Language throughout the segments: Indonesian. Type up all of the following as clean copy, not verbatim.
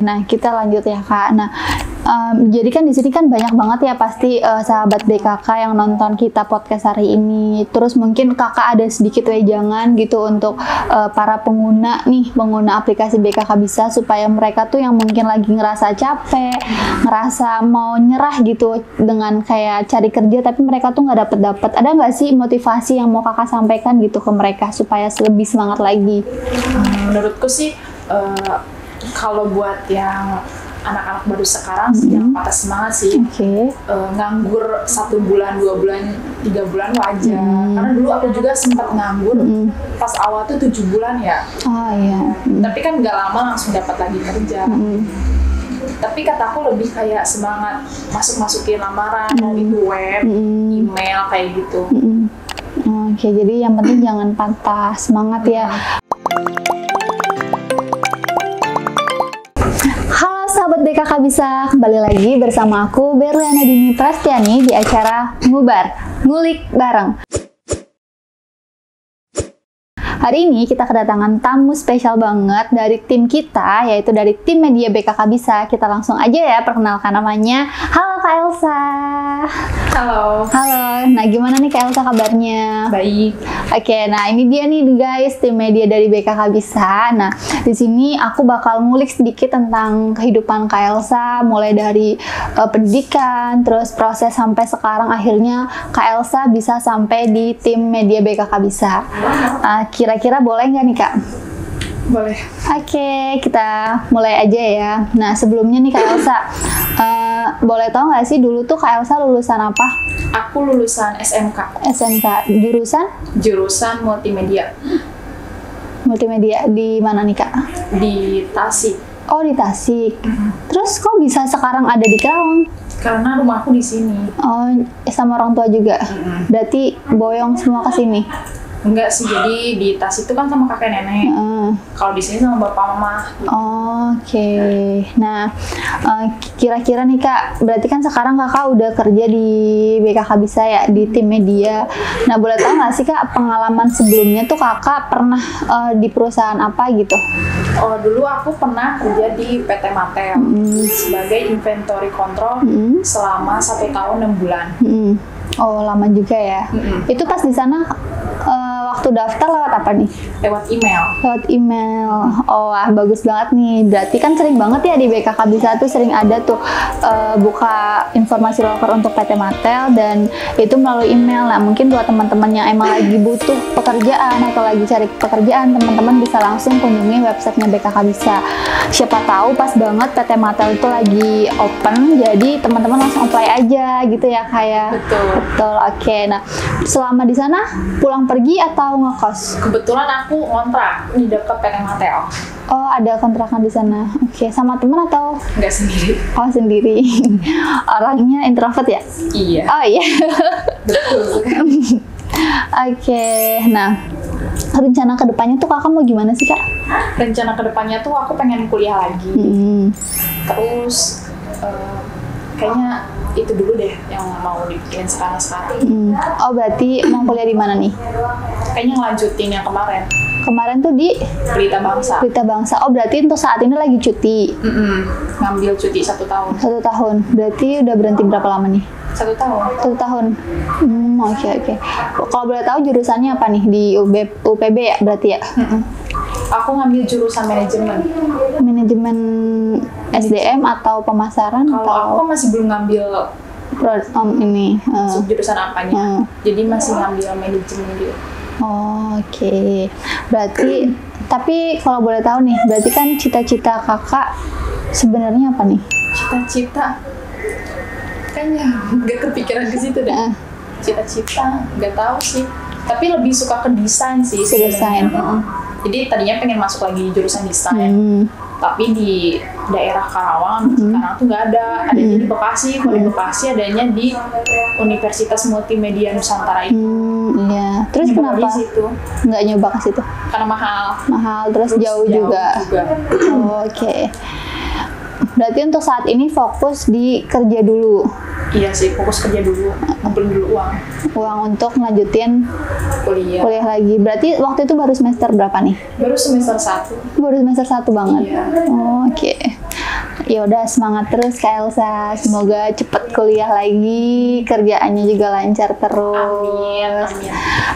nah kita lanjut ya Kak. Nah, jadi kan di sini kan banyak banget ya pasti sahabat BKK yang nonton kita podcast hari ini. Terus mungkin Kakak ada sedikit wejangan gitu untuk para pengguna aplikasi BKK Bisa, supaya mereka tuh yang mungkin lagi ngerasa capek, ngerasa mau nyerah gitu dengan kayak cari kerja tapi mereka tuh nggak dapet. Ada nggak sih motivasi yang mau Kakak sampaikan gitu ke mereka supaya lebih semangat lagi? Menurutku sih kalau buat yang anak-anak baru sekarang yang patah semangat sih, nganggur 1 bulan, 2 bulan, 3 bulan wajar. Karena dulu aku juga sempat nganggur pas awal tuh 7 bulan ya. Tapi kan nggak lama langsung dapat lagi kerja. Tapi kataku lebih kayak semangat masukin lamaran, mau itu web, email kayak gitu. Oke, jadi yang penting jangan patah semangat ya. Sahabat BKK Bisa, kembali lagi bersama aku Berliana Dini Prastiani di acara Ngubar, Ngulik Bareng. Hari ini kita kedatangan tamu spesial banget dari tim kita, yaitu dari tim media BKK Bisa. Kita langsung aja ya perkenalkan namanya. Halo Kak Elsa. Halo. Halo. Nah, gimana nih Kak Elsa kabarnya? Baik. Oke, nah ini dia nih guys, tim media dari BKK Bisa. Nah, di sini aku bakal ngulik sedikit tentang kehidupan Kak Elsa, mulai dari pendidikan, terus proses sampai sekarang akhirnya Kak Elsa bisa sampai di tim media BKK Bisa. Kira-kira boleh nggak nih Kak? Boleh. Oke, kita mulai aja ya. Nah, sebelumnya nih Kak Elsa, boleh tahu nggak sih dulu tuh Kak Elsa lulusan apa? Aku lulusan SMK. SMK, jurusan? Jurusan multimedia. Multimedia di mana nih Kak? Di Tasik. Oh, di Tasik. Terus kok bisa sekarang ada di Kerawang? Karena rumahku di sini. Oh, sama orang tua juga? Berarti boyong semua ke sini? Enggak sih, jadi di Tasik itu kan sama kakek nenek. Kalau di sini sama bapak mama. Oke. Nah, kira-kira nih Kak, berarti kan sekarang Kakak udah kerja di BKK Bisa ya, di tim media. Nah, boleh tahu nggak sih Kak, pengalaman sebelumnya tuh Kakak pernah di perusahaan apa gitu? Oh, dulu aku pernah kerja di PT Matel sebagai inventory control selama 1 tahun 6 bulan. Oh, lama juga ya. Itu pas di sana waktu daftar lewat apa nih? Lewat email. Lewat email. Oh, wah, bagus banget nih. Berarti kan sering banget ya di BKK Bisa tuh sering ada tuh buka informasi loker untuk PT Matel, dan itu melalui email. Nah, mungkin buat teman-teman yang emang lagi butuh pekerjaan atau lagi cari pekerjaan, teman-teman bisa langsung kunjungi websitenya BKK Bisa. Siapa tahu pas banget PT Matel itu lagi open, jadi teman-teman langsung apply aja gitu ya kayak. Betul. Oke. Nah, selama di sana pulang pergi atau ngekos? Kebetulan aku ngontrak di dekat PT Matel. Oh, ada kontrakan di sana. Oke, sama teman atau? Nggak sendiri. Oh, sendiri. Orangnya introvert ya? Iya. Oh iya. Betul. Oke, nah rencana kedepannya tuh Kakak mau gimana sih Kak? Rencana kedepannya tuh aku pengen kuliah lagi. Terus kayaknya itu dulu deh yang mau dipikirin sekarang. Oh, berarti mau kuliah di mana nih? Kayaknya ngelanjutin yang kemarin. Kemarin tuh di Berita Bangsa. Berita Bangsa. Oh, berarti untuk saat ini lagi cuti. Ngambil cuti 1 tahun. 1 tahun. Berarti udah berhenti berapa lama nih? 1 tahun. 1 tahun. Oke. Kalau boleh tahu jurusannya apa nih di UPB ya berarti ya? Aku ngambil jurusan manajemen. Manajemen SDM atau pemasaran? Kalau aku masih belum ngambil ini jurusan apanya. Jadi masih ngambil manajemen gitu. Oh, oke. Berarti tapi kalau boleh tahu nih, berarti kan cita-cita Kakak sebenarnya apa nih? Cita-cita kayaknya nggak kepikiran ke situ deh. Cita-cita nggak tahu sih. Tapi lebih suka ke desain sih. Desain. Jadi tadinya pengen masuk lagi jurusan desain. Tapi di daerah Karawang sekarang tuh nggak ada. Adanya di Bekasi. Kalau di Bekasi adanya di Universitas Multimedia Nusantara itu. Iya. Terus nyoba kenapa nggak nyoba ke situ? Karena mahal. Terus jauh juga. Oh, oke. Berarti untuk saat ini fokus di kerja dulu. Iya sih, fokus kerja dulu, ngumpulin dulu uang untuk ngelanjutin kuliah lagi. Berarti waktu itu baru semester berapa nih? Baru semester 1. Baru semester 1 banget? Iya. Oh, oke. Ya udah, semangat terus Kak Elsa. Semoga cepet kuliah lagi, kerjaannya juga lancar terus. Amin.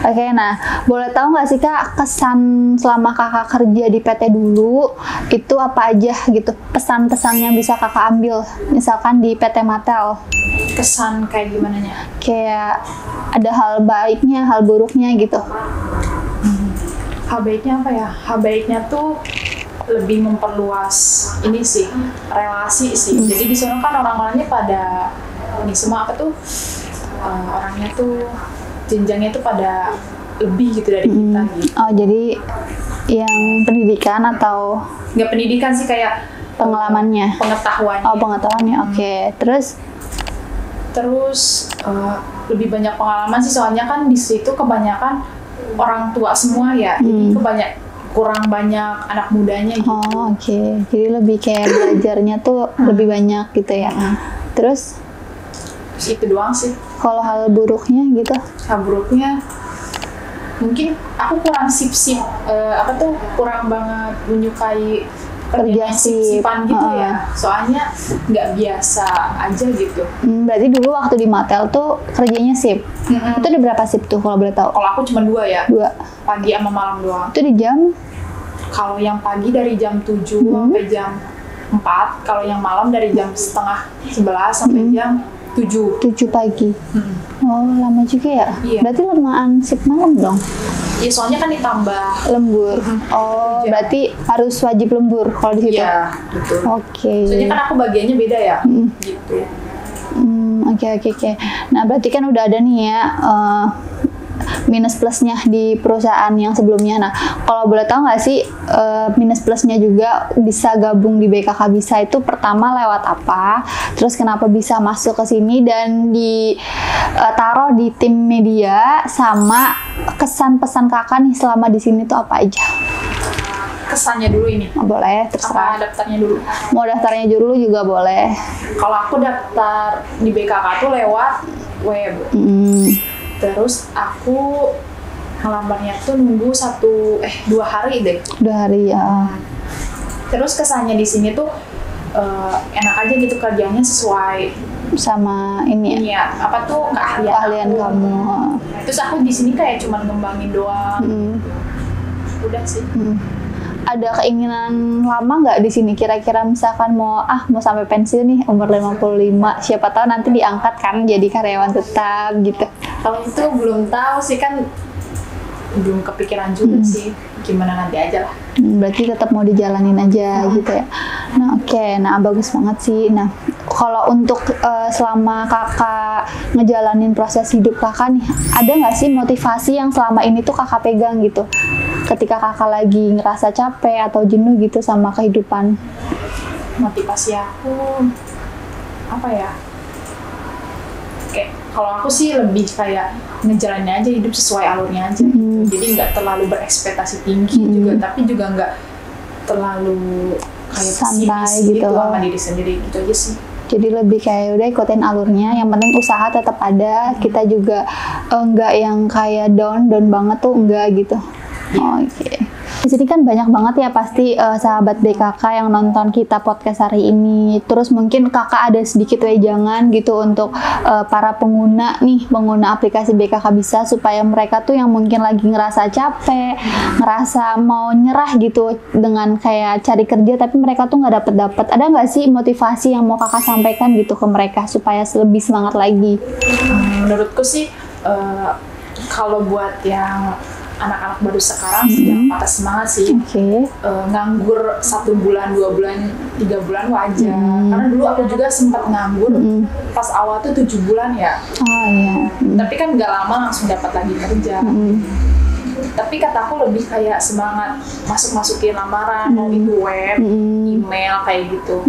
Oke, nah boleh tahu nggak sih Kak, kesan selama Kakak kerja di PT dulu itu apa aja gitu? Pesan-pesan yang bisa Kakak ambil, misalkan di PT Mattel. Kesan kayak gimana nya? Kayak ada hal baiknya, hal buruknya gitu. Hal baiknya apa ya? Hal baiknya tuh lebih memperluas ini sih, relasi sih. Jadi di sana kan orang-orangnya pada ini semua apa tuh, orangnya tuh jenjangnya tuh pada lebih gitu dari kita gitu. Oh, jadi yang pendidikan atau Nggak pendidikan sih, kayak pengalamannya? pengetahuannya. Oh, pengetahuannya. Oke. Terus lebih banyak pengalaman sih, soalnya kan di situ kebanyakan orang tua semua ya. Jadi kurang banyak anak mudanya gitu. Oh, oke. Jadi lebih kayak belajarnya tuh lebih banyak gitu ya. Terus itu doang sih. kalau hal buruknya gitu? Hal buruknya mungkin aku kurang kurang banget menyukai Kerja sip-sipan gitu ya. Soalnya nggak biasa aja gitu. Berarti dulu waktu di Mattel tuh kerjanya shift. Itu ada berapa shift tuh kalau boleh tahu? Kalau aku cuma 2 ya. 2. Pagi sama malam doang. Itu di jam? Kalau yang pagi dari jam 7 sampai jam 4. Kalau yang malam dari jam setengah 11 sampai jam 7. 7 pagi. Oh, lama juga ya? Iya. Berarti lemaan shift malam dong? Iya, soalnya kan ditambah Lembur. Oh, Iya. berarti harus wajib lembur kalau di situ? Iya, betul. Oke. Soalnya kan aku bagiannya beda ya. Gitu. Oke. Nah, berarti kan udah ada nih ya minus plusnya di perusahaan yang sebelumnya. Nah, kalau boleh tahu nggak sih minus plusnya juga bisa gabung di BKK Bisa itu pertama lewat apa? Terus kenapa bisa masuk ke sini dan ditaruh di tim media, sama kesan pesan Kakak nih selama di sini tuh apa aja? Kesannya dulu ini. Boleh, terserah. Apa daftarnya dulu? Mau daftarnya dulu juga boleh. Kalau aku daftar di BKK tuh lewat web. Terus aku ngelamarnya tuh nunggu 2 hari deh. 2 hari ya. Terus kesannya di sini tuh enak aja gitu, kerjanya sesuai Sama ini ya, ini ya, apa tuh keahlian aku. kamu. Terus aku di sini kayak cuman ngembangin doang. Udah sih. Ada keinginan lama nggak di sini? Kira-kira misalkan mau sampai pensiun nih umur 55, siapa tahu nanti diangkat kan jadi karyawan tetap gitu. Kalau itu belum tahu sih, kan belum kepikiran juga sih. Gimana nanti aja lah. Berarti tetap mau dijalanin aja gitu ya. Nah, oke. Nah, bagus banget sih. Nah, kalau untuk selama Kakak ngejalanin proses hidup Kakak nih, ada nggak sih motivasi yang selama ini tuh Kakak pegang gitu? Ketika Kakak lagi ngerasa capek atau jenuh gitu sama kehidupan. Motivasi aku apa ya? Kayak kalau aku sih lebih kayak ngejalanin aja hidup sesuai alurnya aja. Jadi nggak terlalu berekspektasi tinggi juga, tapi juga nggak terlalu kayak santai pesimis gitu sama diri sendiri, gitu aja sih. Jadi lebih kayak udah ikutin alurnya, yang penting usaha tetap ada, kita juga enggak yang kayak down banget tuh enggak gitu. Oke. Di sini kan banyak banget ya pasti sahabat BKK yang nonton kita podcast hari ini. Terus mungkin Kakak ada sedikit wejangan gitu untuk para pengguna aplikasi BKK Bisa, supaya mereka tuh yang mungkin lagi ngerasa capek, ngerasa mau nyerah gitu dengan kayak cari kerja tapi mereka tuh nggak dapet. Ada nggak sih motivasi yang mau Kakak sampaikan gitu ke mereka supaya lebih semangat lagi? Menurutku sih kalau buat yang anak-anak baru sekarang yang patah semangat sih. Nganggur 1 bulan, 2 bulan, 3 bulan wajar. Karena dulu aku juga sempat nganggur pas awal tuh 7 bulan ya. Oh iya. Tapi kan nggak lama langsung dapat lagi kerja. Tapi kataku lebih kayak semangat masukin lamaran, mau itu web, email kayak gitu.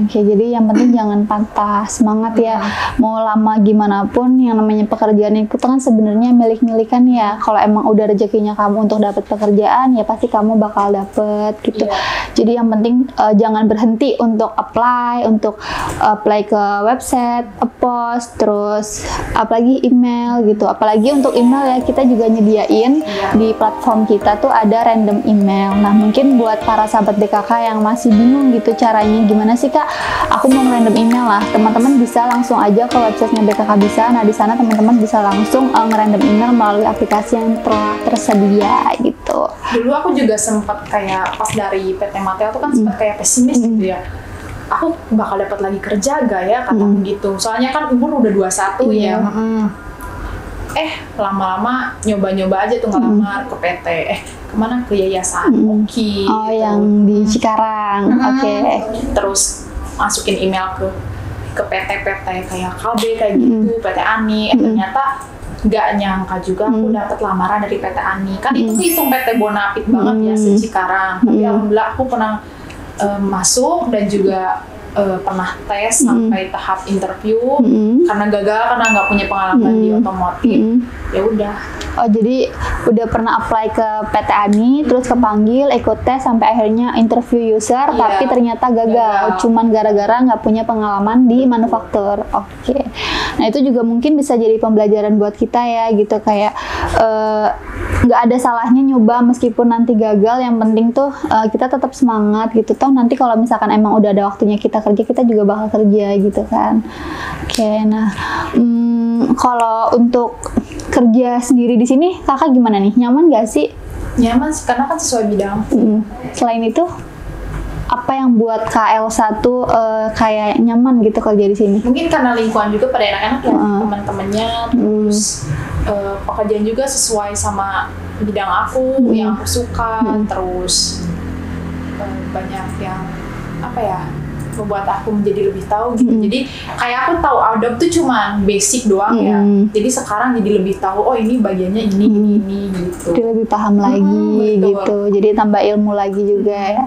Oke, jadi yang penting jangan patah semangat ya. Mau lama gimana pun, yang namanya pekerjaan itu kan sebenarnya milik-milikan ya. Kalau emang udah rezekinya kamu untuk dapat pekerjaan, ya pasti kamu bakal dapet gitu. Jadi yang penting jangan berhenti untuk apply ke website, post, terus apalagi email gitu. Apalagi untuk email ya, kita juga nyediain di platform kita tuh ada random email. Nah, mungkin buat para sahabat BKK yang masih bingung gitu caranya gimana sih Kak, aku mau nge-random email lah, teman-teman bisa langsung aja ke websitenya BKK Bisa. Nah, di sana teman-teman bisa langsung nge-random email melalui aplikasi yang telah tersedia gitu. Dulu aku juga sempat kayak pas dari PT Matel tuh kan sempat kayak pesimis gitu ya, aku bakal dapat lagi kerja gak ya, kataku gitu. Soalnya kan umur udah 21 ya. Lama-lama nyoba-nyoba aja tuh ngelamar ke PT, kemana, ke yayasan Oki oh gitu. Yang di Cikarang. Oke. Terus masukin email ke PT-PT kayak KB kayak gitu, PT Ani, ternyata nggak nyangka juga aku dapat lamaran dari PT Ani. Kan itu hitung PT Bonafit banget ya se-Cikarang. Tapi alhamdulillah aku pernah masuk dan juga pernah tes sampai tahap interview. Karena gagal, karena nggak punya pengalaman di otomotif, ya udah. Oh, jadi udah pernah apply ke PT Ani, terus kepanggil, ikut tes sampai akhirnya interview user, tapi ternyata gagal. Cuman gara-gara nggak punya pengalaman di manufaktur. Oke. Nah, itu juga mungkin bisa jadi pembelajaran buat kita ya gitu, kayak nggak ada salahnya nyoba meskipun nanti gagal. Yang penting tuh kita tetap semangat gitu. Toh nanti kalau misalkan emang udah ada waktunya kita kerja, kita juga bakal kerja gitu kan. Oke, nah kalau untuk kerja sendiri di sini kakak gimana nih? Nyaman gak sih? Nyaman sih, karena kan sesuai bidang. Selain itu, apa yang buat Kak Elsa tuh kayak nyaman gitu kerja di sini? Mungkin karena lingkungan juga pada enak-enak ya, teman-temannya, terus pekerjaan juga sesuai sama bidang aku yang aku suka, terus banyak yang apa ya, membuat aku menjadi lebih tahu gitu. Jadi kayak aku tahu Adobe tuh cuma basic doang ya. Jadi sekarang jadi lebih tahu, oh ini bagiannya ini gitu. Jadi lebih paham lagi gitu. Jadi tambah ilmu lagi juga ya.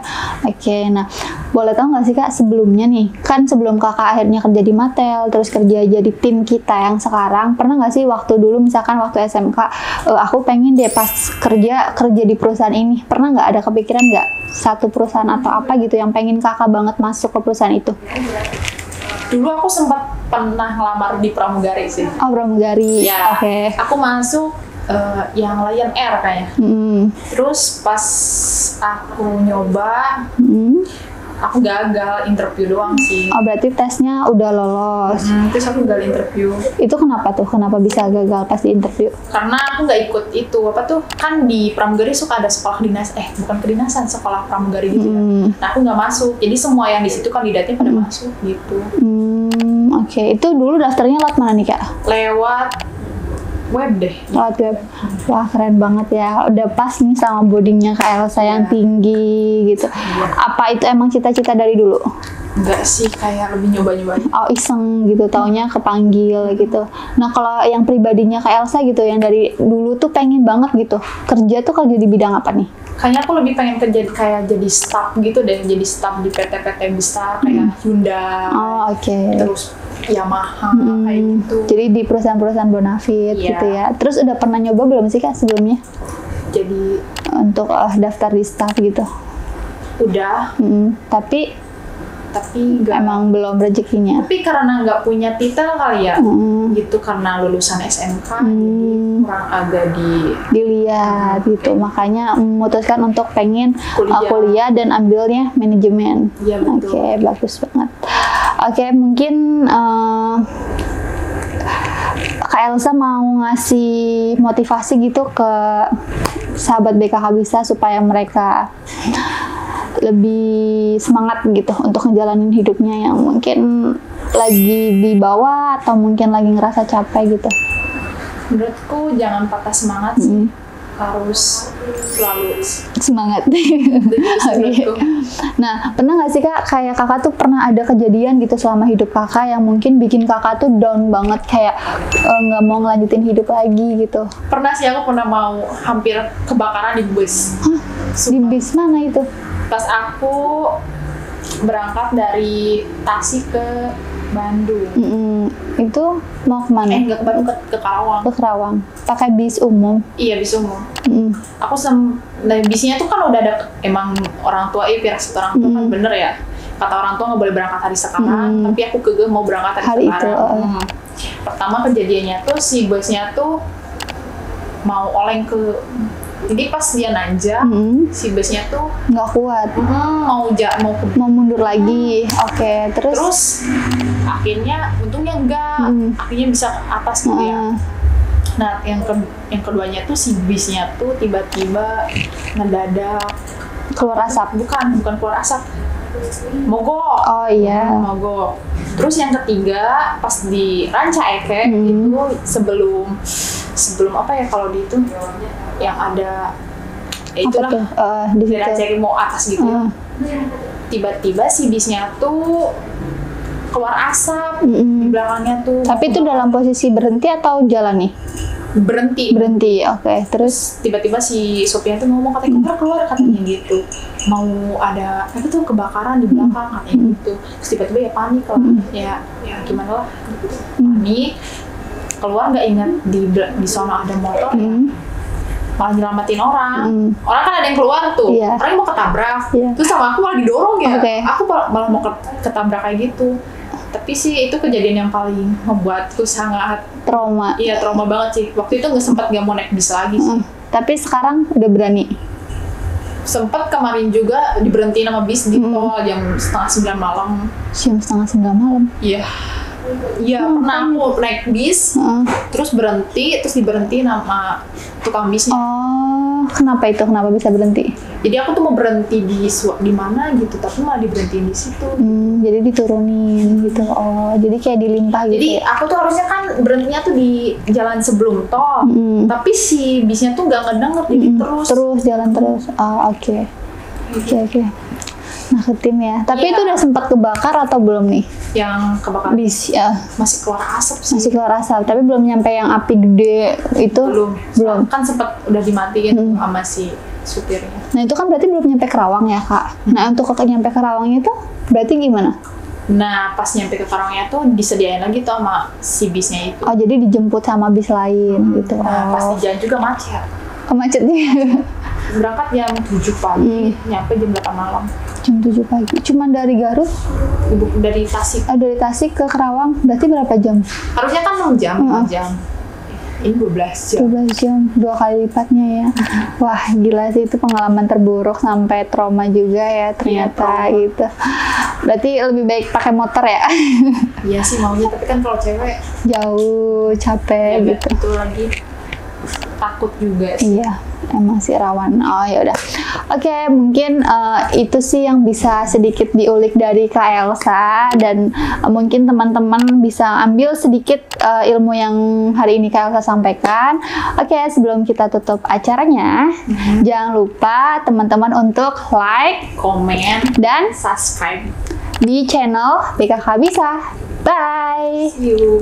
Oke, nah boleh tahu nggak sih Kak, sebelumnya nih, kan sebelum Kakak akhirnya kerja di Matel, terus kerja jadi tim kita yang sekarang, pernah nggak sih waktu dulu misalkan waktu SMK, aku pengen deh pas kerja di perusahaan ini, pernah nggak ada kepikiran nggak satu perusahaan atau apa gitu yang pengen Kakak banget masuk ke perusahaan itu? Dulu aku sempat pernah ngelamar di Pramugari sih. Oh, Pramugari. Ya, Oke. aku masuk yang Lion Air kayaknya. Terus pas aku nyoba, aku gagal interview doang sih. Oh, berarti tesnya udah lolos. Terus aku gagal interview. Itu kenapa tuh? Kenapa bisa gagal pas di interview? Karena aku nggak ikut itu. Apa tuh? Kan di Pramugari suka ada sekolah bukan kedinasan, sekolah Pramugari gitu ya. Nah, aku nggak masuk. Jadi semua yang di situ kandidatnya pada masuk gitu. Oke. Itu dulu daftarnya lewat mana nih Kak? Lewat web deh. Lewat web. Wah, keren banget ya. Udah pas nih sama bodinya Kak Elsa yang tinggi gitu. Apa itu emang cita-cita dari dulu? Enggak sih, kayak lebih nyoba-nyoba. Oh, iseng gitu, taunya kepanggil gitu. Nah, kalau yang pribadinya Kak Elsa gitu, yang dari dulu tuh pengen banget gitu, kerja di bidang apa nih? Kayaknya aku lebih pengen kerja kayak jadi staff gitu deh, jadi staff di PT-PT besar kayak Hyundai. Oh, oke. Terus Yamaha kayak gitu. Jadi di perusahaan-perusahaan Bonafit gitu ya. Terus udah pernah nyoba belum sih Kak sebelumnya? Jadi untuk daftar di staff gitu? Udah. Tapi enggak. Emang belum rezekinya. Tapi karena nggak punya titel kali ya, gitu, karena lulusan SMK, jadi kurang agak dilihat gitu. Makanya memutuskan untuk pengen kuliah dan ambilnya manajemen. Iya, betul. Oke, bagus banget. Oke, mungkin Kak Elsa mau ngasih motivasi gitu ke sahabat BKK Bisa supaya mereka lebih semangat gitu untuk ngejalanin hidupnya yang mungkin lagi di bawah atau mungkin lagi ngerasa capek gitu. Menurutku jangan patah semangat sih. Harus selalu semangat. Nah, pernah nggak sih Kak, kayak Kakak tuh pernah ada kejadian gitu selama hidup Kakak yang mungkin bikin Kakak tuh down banget, kayak nggak mau ngelanjutin hidup lagi gitu? Pernah sih, aku pernah mau hampir kebakaran di bus. Hah? Di bis mana itu? Pas aku berangkat dari Tasik ke Bandung. Itu mau kemana? Nggak ke Bandung, ke Karawang. Ke Karawang. Pakai bis umum? Iya, bis umum. Aku nah, bisnya tuh kan udah ada emang orang tua, firasat orang tua kan bener ya. Kata orang tua nggak boleh berangkat hari sekarang, tapi aku kekeh mau berangkat hari sekarang. Pertama kejadiannya tuh si busnya tuh mau oleng ke, jadi pas dia nanjak si busnya tuh nggak kuat, mau mundur lagi. Oke, terus akhirnya untungnya akhirnya bisa ke atas gitu ya. Nah yang keduanya tuh si bisnya tuh tiba-tiba mendadak keluar asap. Bukan keluar asap, mogok. Oh iya, mogok. Terus yang ketiga pas di Ranca Ekek itu sebelum apa ya kalau di itu yang ada itulah di situ Ranca Ekek mau atas gitu. Tiba-tiba si bisnya tuh keluar asap di belakangnya tuh. Tapi itu dalam posisi berhenti atau jalan nih? Berhenti. Oke. Terus tiba-tiba si sopirnya tuh ngomong, katanya keluar katanya gitu, mau ada apa tuh kebakaran di belakang katanya gitu. Terus tiba-tiba ya panik lah, ya gimana lah gitu. Panik, keluar nggak ingat di sana ada motor, malah nyelamatin orang. Orang kan ada yang keluar tuh, orang mau ketabrak, terus sama aku malah didorong ya. Aku malah mau ketabrak kayak gitu. Tapi sih itu kejadian yang paling membuatku sangat trauma. Iya, trauma banget sih. Waktu itu nggak mau naik bis lagi sih. Tapi sekarang udah berani. Sempet kemarin juga diberhentiin sama bis di tol jam 8:30 malam. Jam 8:30 malam? Iya. Iya, pernah aku naik bis, terus diberhentiin sama tukang bisnya. Oh, kenapa itu? Kenapa bisa berhenti? Jadi aku tuh mau berhenti di mana gitu, tapi malah diberhentiin di situ. Jadi diturunin gitu. Oh, jadi kayak dilimpah gitu. Jadi aku tuh harusnya kan berhentinya tuh di jalan sebelum tol, tapi si bisnya tuh nggak ngedenger, jadi terus jalan terus. Oke. Nah, ke tim ya. Tapi itu udah sempat kebakar atau belum nih? Yang kebakar bis ya. Masih keluar asap sih. Masih keluar asap, tapi belum nyampe yang api gede itu. Belum. Kan sempat udah dimatiin sama si supirnya. Nah, itu kan berarti belum nyampe Karawang ya, Kak. Nah, untuk nyampe Karawang itu berarti gimana? Nah, pas nyampe ke Karawangnya tuh disediain lagi tuh sama si bisnya itu. Oh, jadi dijemput sama bis lain gitu. Nah, pas di jalan juga macet. Macetnya? Berangkat jam 7 pagi, nyampe jam 8 malam. Jam 7 pagi? Cuman dari Garut? Dari Tasik. Dari Tasik ke Karawang, berarti berapa jam? Harusnya kan 6 jam, 4 jam. Ini 12 jam. 12 jam, 2 kali lipatnya ya. Wah, gila sih, itu pengalaman terburuk sampai trauma juga ya ternyata gitu. Berarti lebih baik pakai motor ya? Iya sih maunya, tapi kan kalau cewek jauh, capek gitu. Itu lagi takut juga sih. Iya, emang sih rawan. Oh ya udah. Oke, mungkin itu sih yang bisa sedikit diulik dari Kak Elsa, dan mungkin teman-teman bisa ambil sedikit ilmu yang hari ini Kak Elsa sampaikan. Oke, sebelum kita tutup acaranya, jangan lupa teman-teman untuk like, komen, dan subscribe di channel BKK Bisa. Bye. See you.